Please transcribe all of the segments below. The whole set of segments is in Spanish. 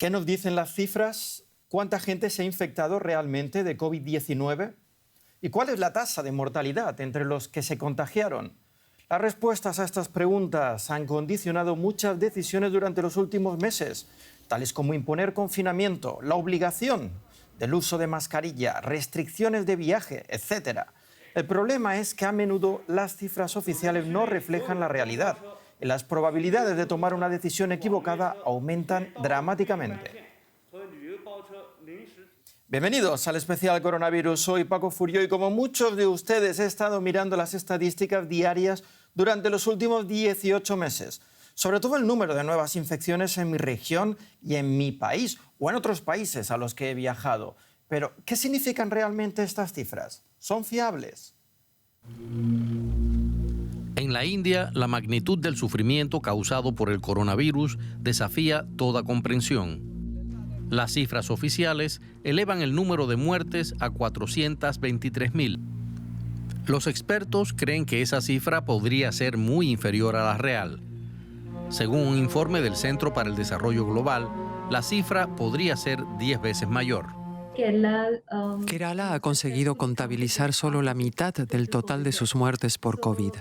¿Qué nos dicen las cifras? ¿Cuánta gente se ha infectado realmente de COVID-19? ¿Y cuál es la tasa de mortalidad entre los que se contagiaron? Las respuestas a estas preguntas han condicionado muchas decisiones durante los últimos meses, tales como imponer confinamiento, la obligación del uso de mascarilla, restricciones de viaje, etc. El problema es que a menudo las cifras oficiales no reflejan la realidad y las probabilidades de tomar una decisión equivocada aumentan dramáticamente. Bienvenidos al especial coronavirus. Soy Paco Furió y como muchos de ustedes he estado mirando las estadísticas diarias durante los últimos 18 meses. Sobre todo el número de nuevas infecciones en mi región y en mi país o en otros países a los que he viajado. Pero, ¿qué significan realmente estas cifras? ¿Son fiables? En la India, la magnitud del sufrimiento causado por el coronavirus desafía toda comprensión. Las cifras oficiales elevan el número de muertes a 423.000. Los expertos creen que esa cifra podría ser muy inferior a la real. Según un informe del Centro para el Desarrollo Global, la cifra podría ser 10 veces mayor. Kerala ha conseguido contabilizar solo la mitad del total de sus muertes por COVID.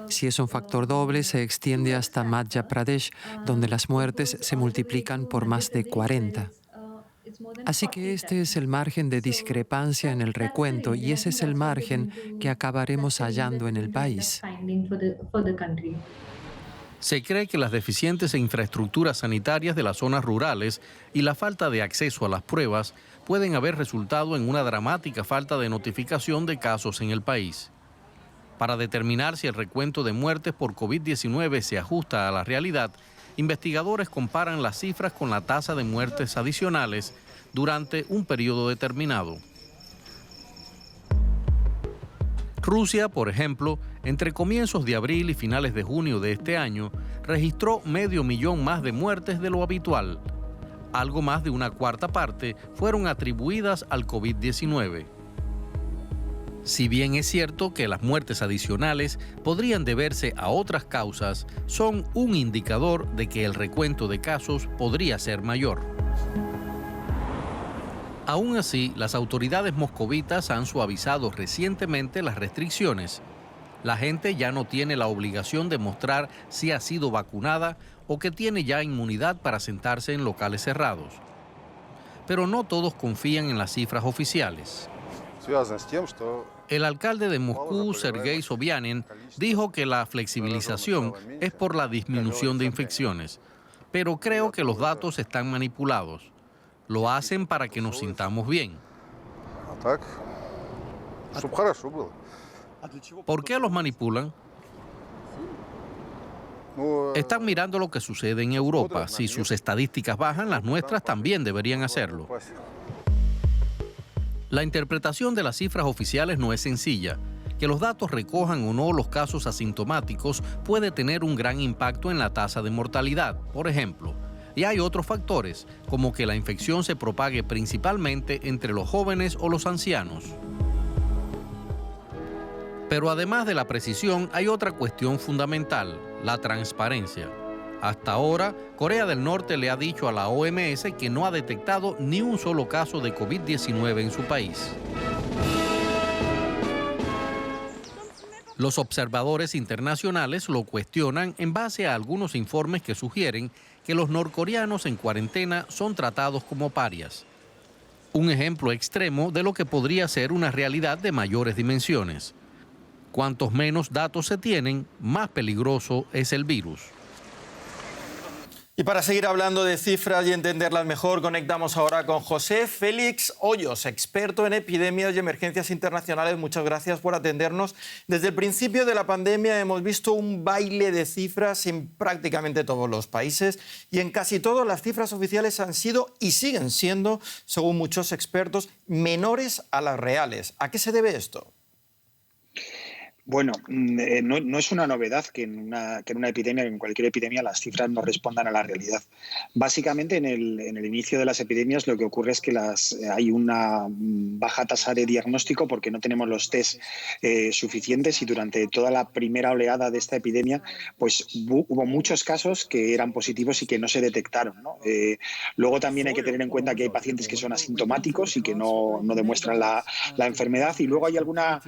Si es un factor doble, se extiende hasta Madhya Pradesh, donde las muertes se multiplican por más de 40. Así que este es el margen de discrepancia en el recuento y ese es el margen que acabaremos hallando en el país. Se cree que las deficientes infraestructuras sanitarias de las zonas rurales y la falta de acceso a las pruebas pueden haber resultado en una dramática falta de notificación de casos en el país. Para determinar si el recuento de muertes por COVID-19 se ajusta a la realidad, investigadores comparan las cifras con la tasa de muertes adicionales durante un periodo determinado. Rusia, por ejemplo, entre comienzos de abril y finales de junio de este año, registró 500.000 más de muertes de lo habitual. Algo más de una cuarta parte fueron atribuidas al COVID-19. Si bien es cierto que las muertes adicionales podrían deberse a otras causas, son un indicador de que el recuento de casos podría ser mayor. Aún así, las autoridades moscovitas han suavizado recientemente las restricciones. La gente ya no tiene la obligación de mostrar si ha sido vacunada o que tiene ya inmunidad para sentarse en locales cerrados. Pero no todos confían en las cifras oficiales. El alcalde de Moscú, Sergei Sobyanin, dijo que la flexibilización es por la disminución de infecciones, pero creo que los datos están manipulados. Lo hacen para que nos sintamos bien. ¿Por qué los manipulan? Están mirando lo que sucede en Europa. Si sus estadísticas bajan, las nuestras también deberían hacerlo. La interpretación de las cifras oficiales no es sencilla. Que los datos recojan o no los casos asintomáticos puede tener un gran impacto en la tasa de mortalidad, por ejemplo. Y hay otros factores, como que la infección se propague principalmente entre los jóvenes o los ancianos. Pero además de la precisión, hay otra cuestión fundamental, la transparencia. Hasta ahora, Corea del Norte le ha dicho a la OMS que no ha detectado ni un solo caso de COVID-19 en su país. Los observadores internacionales lo cuestionan en base a algunos informes que sugieren que los norcoreanos en cuarentena son tratados como parias. Un ejemplo extremo de lo que podría ser una realidad de mayores dimensiones. Cuantos menos datos se tienen, más peligroso es el virus. Y para seguir hablando de cifras y entenderlas mejor, conectamos ahora con José Félix Hoyos, experto en epidemias y emergencias internacionales. Muchas gracias por atendernos. Desde el principio de la pandemia hemos visto un baile de cifras en prácticamente todos los países y en casi todas las cifras oficiales han sido y siguen siendo, según muchos expertos, menores a las reales. ¿A qué se debe esto? Bueno, no es una novedad que en una epidemia, en cualquier epidemia, las cifras no respondan a la realidad. Básicamente, en el inicio de las epidemias lo que ocurre es que hay una baja tasa de diagnóstico porque no tenemos los test suficientes, y durante toda la primera oleada de esta epidemia pues hubo muchos casos que eran positivos y que no se detectaron, ¿no? Luego también hay que tener en cuenta que hay pacientes que son asintomáticos y que no demuestran la enfermedad, y luego hay alguna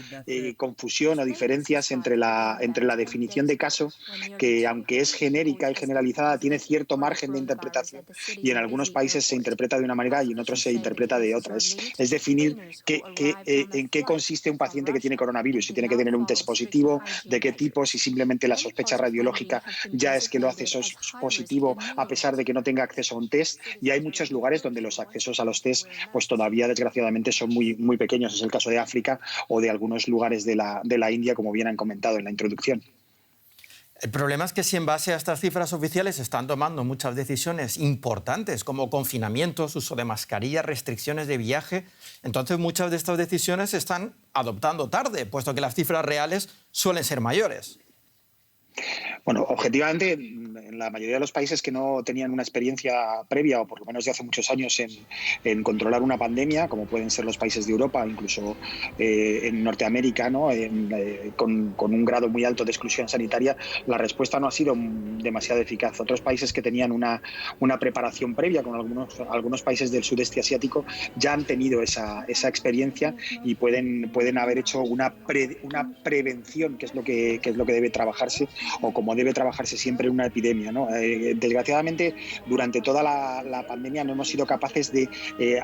confusión o diferencias entre la definición de caso, que aunque es genérica y generalizada, tiene cierto margen de interpretación, y en algunos países se interpreta de una manera y en otros se interpreta de otra. Es definir en qué consiste un paciente que tiene coronavirus, si tiene que tener un test positivo, de qué tipo, si simplemente la sospecha radiológica ya es que lo hace positivo a pesar de que no tenga acceso a un test, y hay muchos lugares donde los accesos a los test pues todavía desgraciadamente son muy, muy pequeños. Es el caso de África o de algunos lugares de la India, como bien han comentado en la introducción. El problema es que si en base a estas cifras oficiales se están tomando muchas decisiones importantes como confinamientos, uso de mascarillas, restricciones de viaje, entonces muchas de estas decisiones se están adoptando tarde, puesto que las cifras reales suelen ser mayores. Bueno, objetivamente, en la mayoría de los países que no tenían una experiencia previa, o por lo menos de hace muchos años, en controlar una pandemia, como pueden ser los países de Europa, incluso en Norteamérica, ¿no? Con un grado muy alto de exclusión sanitaria, la respuesta no ha sido demasiado eficaz. Otros países que tenían una preparación previa, con algunos países del sudeste asiático, ya han tenido esa experiencia y pueden haber hecho una prevención, que es lo que debe trabajarse, o como debe trabajarse siempre en una epidemia, ¿no? Desgraciadamente, durante toda la pandemia no hemos sido capaces de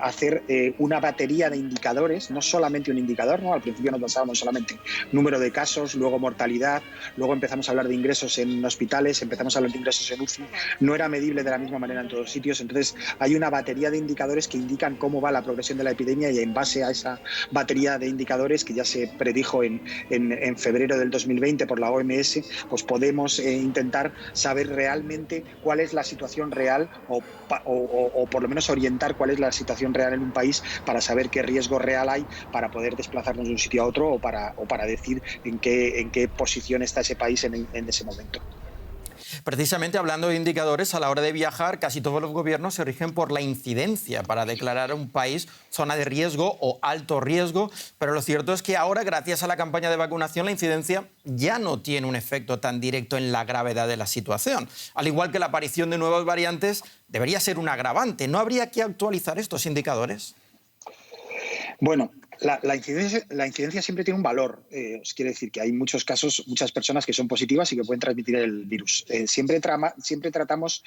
hacer una batería de indicadores, no solamente un indicador, ¿no? Al principio nos basábamos solamente en número de casos, luego mortalidad, luego empezamos a hablar de ingresos en hospitales, empezamos a hablar de ingresos en UCI, no era medible de la misma manera en todos sitios. Entonces hay una batería de indicadores que indican cómo va la progresión de la epidemia, y en base a esa batería de indicadores, que ya se predijo en febrero del 2020 por la OMS, pues podemos intentar saber realmente cuál es la situación real, o por lo menos orientar cuál es la situación real en un país, para saber qué riesgo real hay para poder desplazarnos de un sitio a otro, o para decir en qué posición está ese país en ese momento. Precisamente hablando de indicadores, a la hora de viajar, casi todos los gobiernos se rigen por la incidencia para declarar a un país zona de riesgo o alto riesgo, pero lo cierto es que ahora, gracias a la campaña de vacunación, la incidencia ya no tiene un efecto tan directo en la gravedad de la situación. Al igual que la aparición de nuevas variantes, debería ser un agravante. ¿No habría que actualizar estos indicadores? Bueno, la incidencia siempre tiene un valor. Os quiere decir que hay muchos casos, muchas personas que son positivas y que pueden transmitir el virus. Siempre tratamos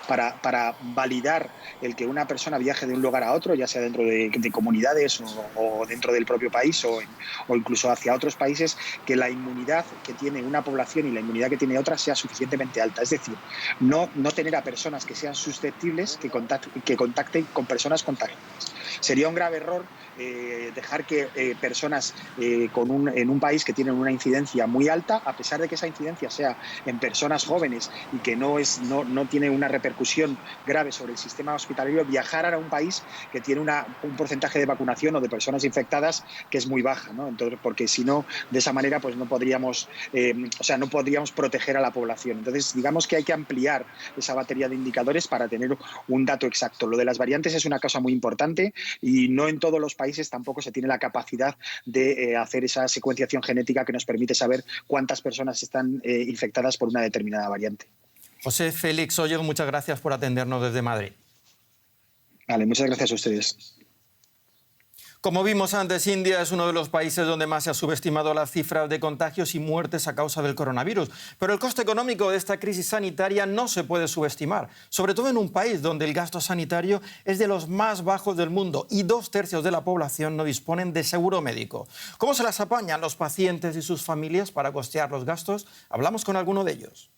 para validar el que una persona viaje de un lugar a otro, ya sea dentro de comunidades o dentro del propio país, o incluso hacia otros países, que la inmunidad que tiene una población y la inmunidad que tiene otra sea suficientemente alta. Es decir, no tener a personas que sean susceptibles que contacten con personas contagiadas. Sería un grave error dejar que personas en un país que tienen una incidencia muy alta, a pesar de que esa incidencia sea en personas jóvenes y que no tiene una repercusión grave sobre el sistema hospitalario, viajaran a un país que tiene un porcentaje de vacunación o de personas infectadas que es muy baja, ¿no? Entonces, porque si no, de esa manera pues no podríamos proteger a la población. Entonces, digamos que hay que ampliar esa batería de indicadores para tener un dato exacto. Lo de las variantes es una cosa muy importante, y no en todos los países tampoco se tiene la capacidad de hacer esa secuenciación genética que nos permite saber cuántas personas están infectadas por una determinada variante. José Félix Ollego, muchas gracias por atendernos desde Madrid. Vale, muchas gracias a ustedes. Como vimos antes, India es uno de los países donde más se ha subestimado las cifras de contagios y muertes a causa del coronavirus. Pero el coste económico de esta crisis sanitaria no se puede subestimar, sobre todo en un país donde el gasto sanitario es de los más bajos del mundo y 2/3 de la población no disponen de seguro médico. ¿Cómo se las apañan los pacientes y sus familias para costear los gastos? Hablamos con alguno de ellos.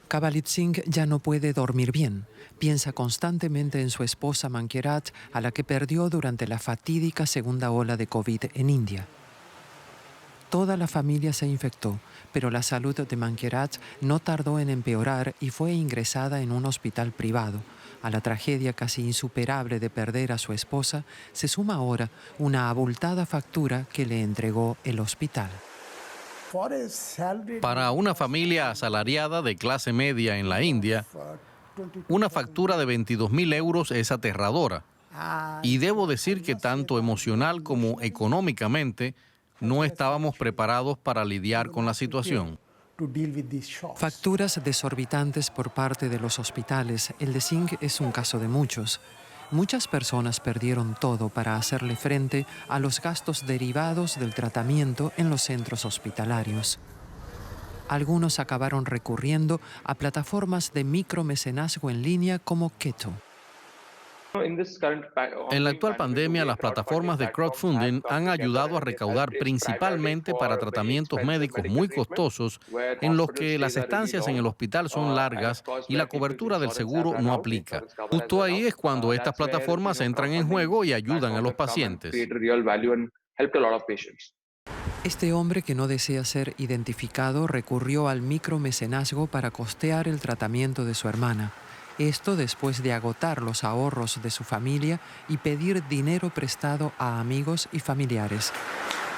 Kavalit Singh ya no puede dormir bien. Piensa constantemente en su esposa Mankirat, a la que perdió durante la fatídica segunda ola de COVID en India. Toda la familia se infectó, pero la salud de Mankirat no tardó en empeorar y fue ingresada en un hospital privado, A la tragedia casi insuperable de perder a su esposa se suma ahora una abultada factura que le entregó el hospital. Para una familia asalariada de clase media en la India, una factura de 22.000 euros es aterradora. Y debo decir que tanto emocional como económicamente no estábamos preparados para lidiar con la situación. Facturas desorbitantes por parte de los hospitales. El de Singh es un caso de muchos. Muchas personas perdieron todo para hacerle frente a los gastos derivados del tratamiento en los centros hospitalarios. Algunos acabaron recurriendo a plataformas de micromecenazgo en línea como Keto. En la actual pandemia, las plataformas de crowdfunding han ayudado a recaudar principalmente para tratamientos médicos muy costosos en los que las estancias en el hospital son largas y la cobertura del seguro no aplica. Justo ahí es cuando estas plataformas entran en juego y ayudan a los pacientes. Este hombre que no desea ser identificado recurrió al micromecenazgo para costear el tratamiento de su hermana. Esto después de agotar los ahorros de su familia y pedir dinero prestado a amigos y familiares.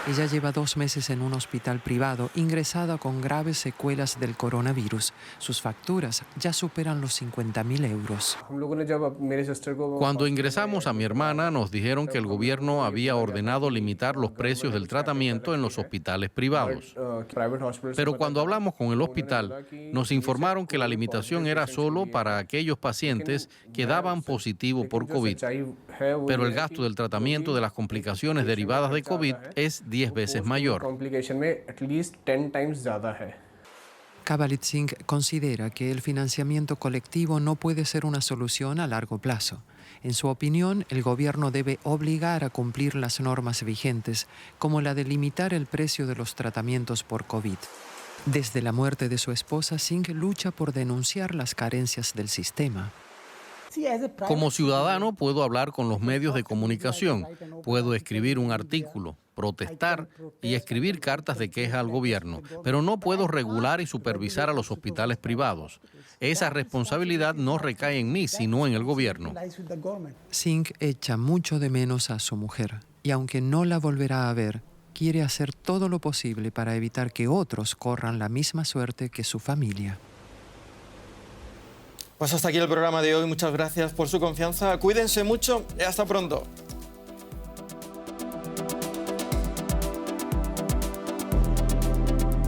Ella lleva 2 meses en un hospital privado, ingresada con graves secuelas del coronavirus. Sus facturas ya superan los 50.000 euros. Cuando ingresamos a mi hermana, nos dijeron que el gobierno había ordenado limitar los precios del tratamiento en los hospitales privados. Pero cuando hablamos con el hospital, nos informaron que la limitación era solo para aquellos pacientes que daban positivo por COVID. Pero el gasto del tratamiento de las complicaciones derivadas de COVID es 10 veces mayor. Kavalit Singh considera que el financiamiento colectivo no puede ser una solución a largo plazo. En su opinión, el gobierno debe obligar a cumplir las normas vigentes, como la de limitar el precio de los tratamientos por COVID. Desde la muerte de su esposa, Singh lucha por denunciar las carencias del sistema. Como ciudadano puedo hablar con los medios de comunicación, puedo escribir un artículo, protestar y escribir cartas de queja al gobierno, pero no puedo regular y supervisar a los hospitales privados. Esa responsabilidad no recae en mí, sino en el gobierno. Singh echa mucho de menos a su mujer y aunque no la volverá a ver, quiere hacer todo lo posible para evitar que otros corran la misma suerte que su familia. Pues hasta aquí el programa de hoy. Muchas gracias por su confianza. Cuídense mucho y hasta pronto.